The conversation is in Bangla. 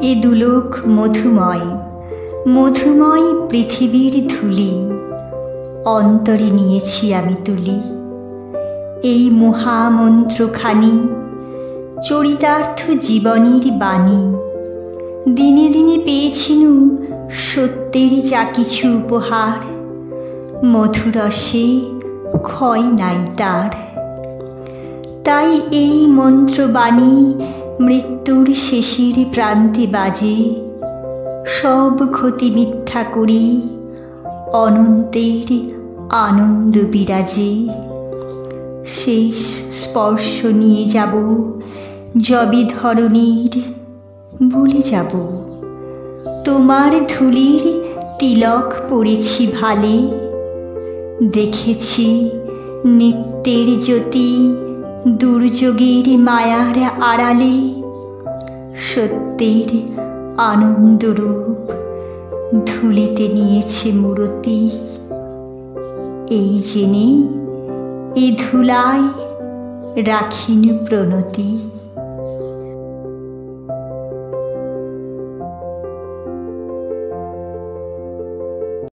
এ দুলোক মধুময়, মধুময় পৃথিবীর ধূলি অন্তরে নিয়েছি আমি তুলি। এই মহামন্ত্রখানি চরিতার্থ জীবনের বাণী। দিনে দিনে পেয়েছিনু সত্যেরই যা কিছু উপহার, মধুরসে ক্ষয় নাই তার। তাই এই মন্ত্রবাণী মৃত্যুর শেষের প্রান্তে বাজে, সব ক্ষতি মিথ্যা করি অনন্তের আনন্দ বিরাজে। শেষ স্পর্শ নিয়ে যাব যবে ধরণীর, ভুলে যাব তোমার ধূলির তিলক পড়েছি ভালে। দেখেছি নিত্যের জ্যোতি দুর্যোগের মায়ার আড়ালে, সত্যের আনন্দরূপ ধুলিতে নিয়েছে মূরতি। এই জেনে এ ধুলায় রাখিনু প্রণতি।